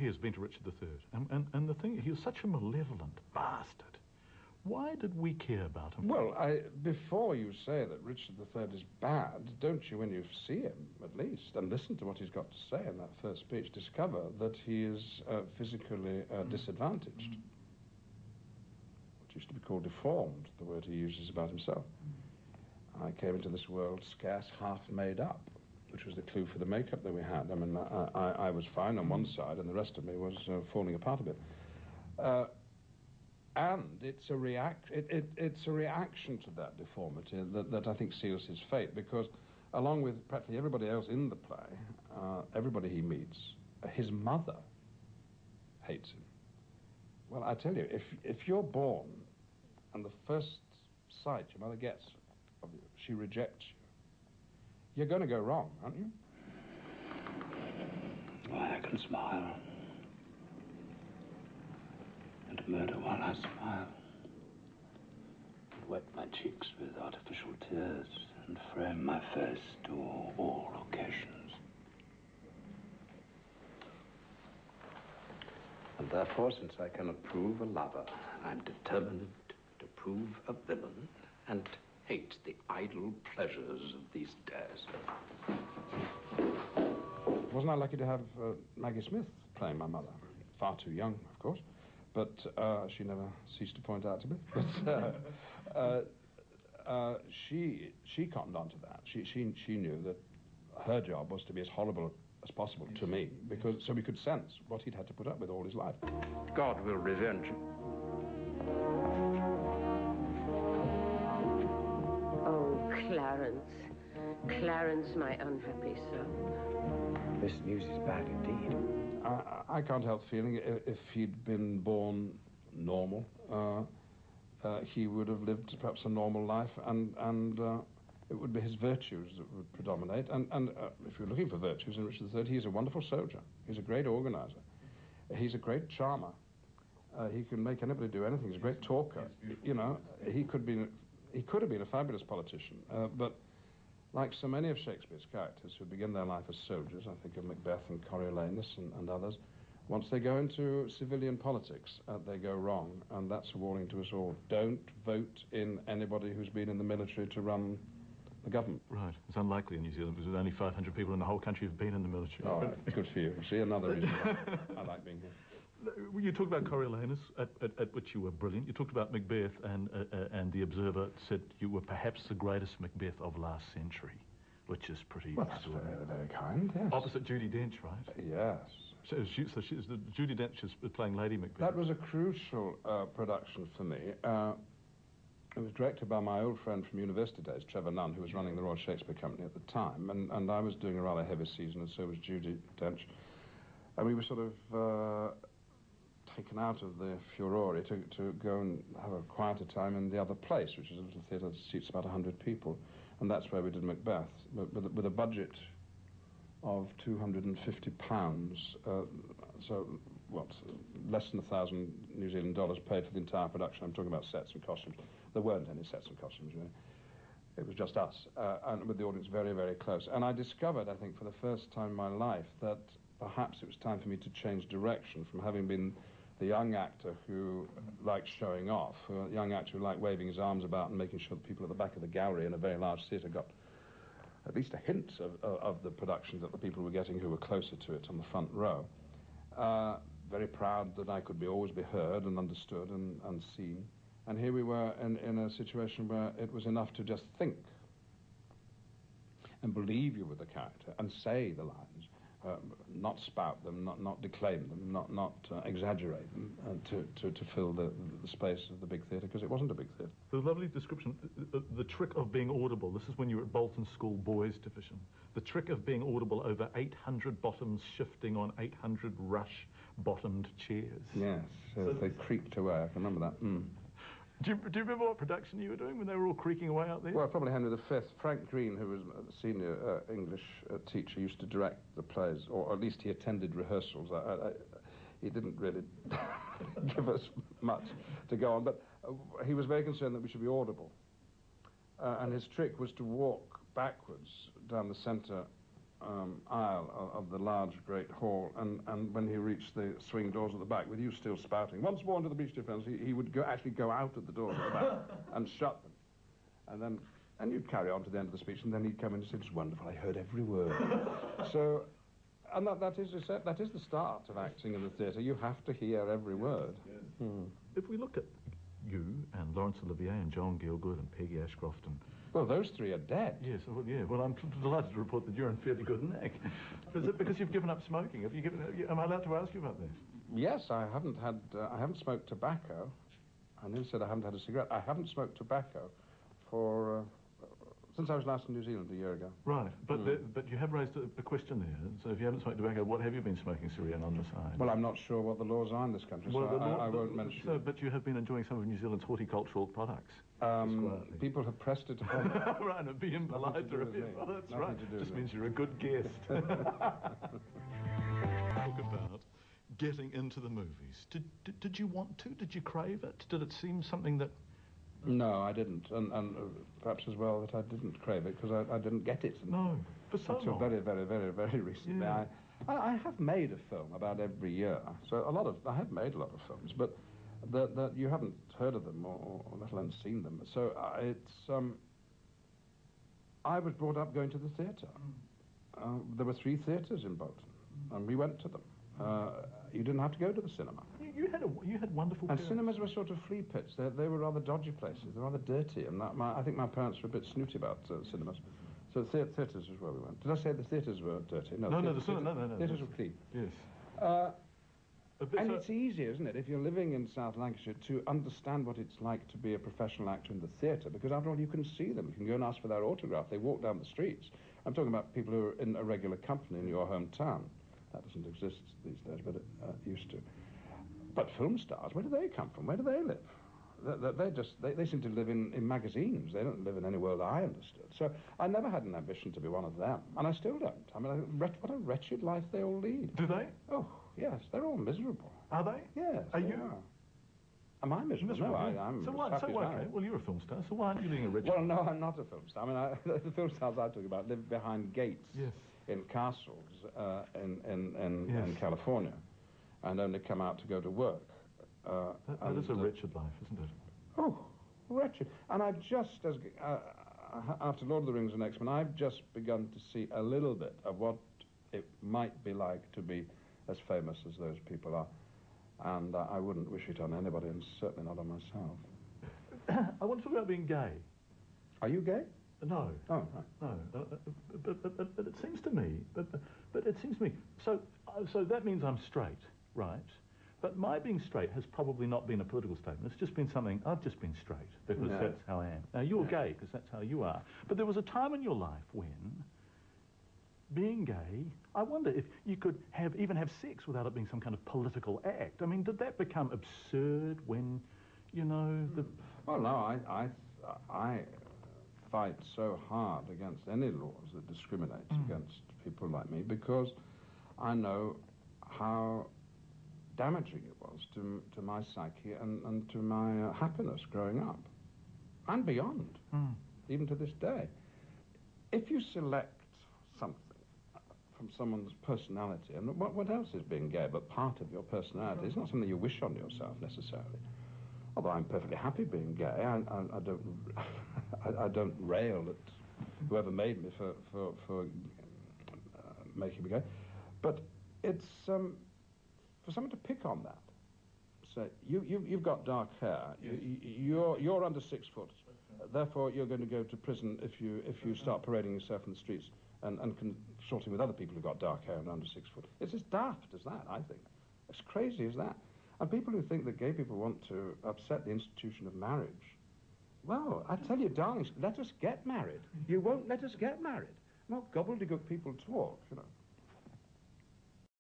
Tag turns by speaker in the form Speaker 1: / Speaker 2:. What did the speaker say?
Speaker 1: He has been to Richard III, and the thing, he was such a malevolent bastard. Why did we care about him?
Speaker 2: Well, before you say that Richard III is bad, don't you, when you see him, at least, and listen to what he's got to say in that first speech, discover that he is physically disadvantaged. What used to be called deformed, the word he uses about himself. I came into this world scarce half made up, which was the clue for the makeup that we had. I mean, I was fine on one side, and the rest of me was falling apart a bit. And it's a reaction to that deformity that I think seals his fate, because along with practically everybody else in the play, everybody he meets, his mother hates him. Well, I tell you, if you're born and the first sight your mother gets of you, she rejects you, you're going to go wrong, aren't you?
Speaker 3: I can smile. And murder while I smile. And wet my cheeks with artificial tears and frame my face to all occasions. And therefore, since I cannot prove a lover, I'm determined to prove a villain and hate the idle pleasures of these days.
Speaker 2: Wasn't I lucky to have Maggie Smith playing my mother? Far too young, of course. But she never ceased to point out to me. But she cottoned on to that. She knew that her job was to be as horrible as possible to me, because so we could sense what he'd had to put up with all his life.
Speaker 3: God will revenge him.
Speaker 4: Oh, Clarence. Clarence, my unhappy son.
Speaker 3: This news is bad indeed.
Speaker 2: I can't help feeling if he'd been born normal, he would have lived perhaps a normal life, and it would be his virtues that would predominate. And if you're looking for virtues in Richard III, he's a wonderful soldier. He's a great organizer. He's a great charmer. He can make anybody do anything. He's a great talker. You know, he could have been a fabulous politician, but like so many of Shakespeare's characters who begin their life as soldiers, I think of Macbeth and Coriolanus and others, once they go into civilian politics, they go wrong, and that's a warning to us all. Don't vote in anybody who's been in the military to run the government.
Speaker 1: Right. It's unlikely in New Zealand because there's only 500 people in the whole country who've been in the military.
Speaker 2: All right. Good for you. See, another reason why I like being here.
Speaker 1: You talked about Coriolanus, at which you were brilliant. You talked about Macbeth, and the Observer said you were perhaps the greatest Macbeth of last century, which is pretty extraordinary.
Speaker 2: That's very kind, yes.
Speaker 1: Opposite Judi Dench, right?
Speaker 2: Yes.
Speaker 1: So Judi Dench is playing Lady Macbeth.
Speaker 2: That was a crucial production for me. It was directed by my old friend from university days, Trevor Nunn, who was running the Royal Shakespeare Company at the time, and I was doing a rather heavy season, and so was Judi Dench. And we were sort of taken out of the furore to go and have a quieter time in the other place, which is a little theatre that seats about 100 people, and that's where we did Macbeth, with a budget of £250, so what, less than $1,000 New Zealand dollars paid for the entire production. I'm talking about sets and costumes. There weren't any sets and costumes, really. It was just us, and with the audience very, very close. And I discovered, I think, for the first time in my life, that perhaps it was time for me to change direction from having been the young actor who liked showing off, a young actor who liked waving his arms about and making sure that people at the back of the gallery in a very large theatre got at least a hint of the productions that the people were getting who were closer to it on the front row. Very proud that I could always be heard and understood and seen. And here we were in a situation where it was enough to just think and believe you with the character and say the lines, not spout them, not declaim them, not exaggerate them, to fill the space of the big theatre, because it wasn't a big theatre.
Speaker 1: The lovely description, the trick of being audible. This is when you were at Bolton School Boys Division. The trick of being audible over 800 bottoms shifting on 800 rush-bottomed chairs.
Speaker 2: Yes, so they creaked away. I can remember that.
Speaker 1: Do you remember what production you were doing when they were all creaking away out there?
Speaker 2: Well, probably Henry V. Frank Green, who was a senior English teacher, used to direct the plays, or at least he attended rehearsals. He didn't really give us much to go on, but he was very concerned that we should be audible. And his trick was to walk backwards down the centre aisle of the large, great hall, and when he reached the swing doors at the back, with you still spouting, once more into the breach defence, he would actually go out at the doors at the back and shut them. And you'd carry on to the end of the speech, and then he'd come in and say, "It's wonderful, I heard every word." So, and that is the start of acting in the theatre. You have to hear every word.
Speaker 1: Yes. If we look at you and Laurence Olivier and John Gielgud and Peggy Ashcroft and...
Speaker 2: Well, those three are dead.
Speaker 1: Yes, well, yeah. Well, I'm delighted to report that you're in fairly good nick. Is it because you've given up smoking? Am I allowed to ask you about this?
Speaker 2: Yes, I haven't smoked tobacco. I never said I haven't had a cigarette. I haven't smoked tobacco for... since I was last in New Zealand a year ago.
Speaker 1: Right, but but you have raised a question there. So if you haven't smoked tobacco, what have you been smoking, Sir Ian, on the side?
Speaker 2: Well, I'm not sure what the laws are in this country, so I won't mention.
Speaker 1: So, but you have been enjoying some of New Zealand's horticultural products.
Speaker 2: People have pressed it upon me.
Speaker 1: Right, and being polite to me. Well, that's nothing right. Just means you're a good guest. Talk about getting into the movies. Did you want to? Did you crave it? Did it seem something that...
Speaker 2: No, I didn't, and perhaps as well that I didn't crave it because I didn't get it.
Speaker 1: No, for so
Speaker 2: until
Speaker 1: long.
Speaker 2: very, very, very, very recently. Yeah. I have made a film about every year, so I have made a lot of films, but that you haven't heard of them or let alone seen them. So I was brought up going to the theatre. There were 3 theatres in Bolton, and we went to them. You didn't have to go to the cinema.
Speaker 1: You had wonderful
Speaker 2: And
Speaker 1: parents.
Speaker 2: cinemas were sort of flea pits. They were rather dodgy places. They were rather dirty, and I think my parents were a bit snooty about cinemas. So theatres was where we went. Did I say the theatres were dirty? No,
Speaker 1: no.
Speaker 2: Theatres were clean.
Speaker 1: Yes.
Speaker 2: And it's easy, isn't it, if you're living in South Lancashire, to understand what it's like to be a professional actor in the theatre, because after all, you can see them. You can go and ask for their autograph. They walk down the streets. I'm talking about people who are in a regular company in your hometown. That doesn't exist these days, but it used to. But film stars, where do they come from? Where do they live? They seem to live in magazines. They don't live in any world I understood. So I never had an ambition to be one of them, and I still don't. I mean, what a wretched life they all lead.
Speaker 1: Do they?
Speaker 2: Oh, yes, they're all miserable.
Speaker 1: Are they?
Speaker 2: Yes.
Speaker 1: Are you?
Speaker 2: Am I miserable? No, I'm
Speaker 1: so
Speaker 2: as happy as I am.
Speaker 1: Well, you're a film star, so why aren't you being a rich...
Speaker 2: Well, no, I'm not a film star. I mean, the film stars I talk about live behind gates.
Speaker 1: Yes.
Speaker 2: In castles in California, and only come out to go to work.
Speaker 1: That is a wretched life, isn't it?
Speaker 2: Oh, wretched. And I've just, after Lord of the Rings and X-Men, I've just begun to see a little bit of what it might be like to be as famous as those people are. And I wouldn't wish it on anybody, and certainly not on myself.
Speaker 1: I want to talk about being gay.
Speaker 2: Are you gay?
Speaker 1: No.
Speaker 2: Oh, right.
Speaker 1: No. But it seems to me. But it seems to me. So that means I'm straight, right? But my being straight has probably not been a political statement. It's just been something. I've just been straight because that's how I am. Now you're gay because that's how you are. But there was a time in your life when being gay, I wonder if you could even have sex without it being some kind of political act. I mean, did that become absurd when, you know, the...
Speaker 2: Well, no, I fight so hard against any laws that discriminate against people like me because I know how damaging it was to my psyche and to my happiness growing up and beyond, even to this day. If you select something from someone's personality, and what else is being gay but part of your personality? It's not something you wish on yourself necessarily. Although I'm perfectly happy being gay, I don't rail at whoever made me for making me gay. But it's for someone to pick on that. Say you've got dark hair. You're under 6 foot. Therefore, you're going to go to prison if you start parading yourself in the streets and consorting with other people who've got dark hair and under 6 foot. It's as daft as that, I think. As crazy as that. And people who think that gay people want to upset the institution of marriage, well, I tell you, darlings, let us get married. You won't let us get married. Well, gobbledygook people talk, you know.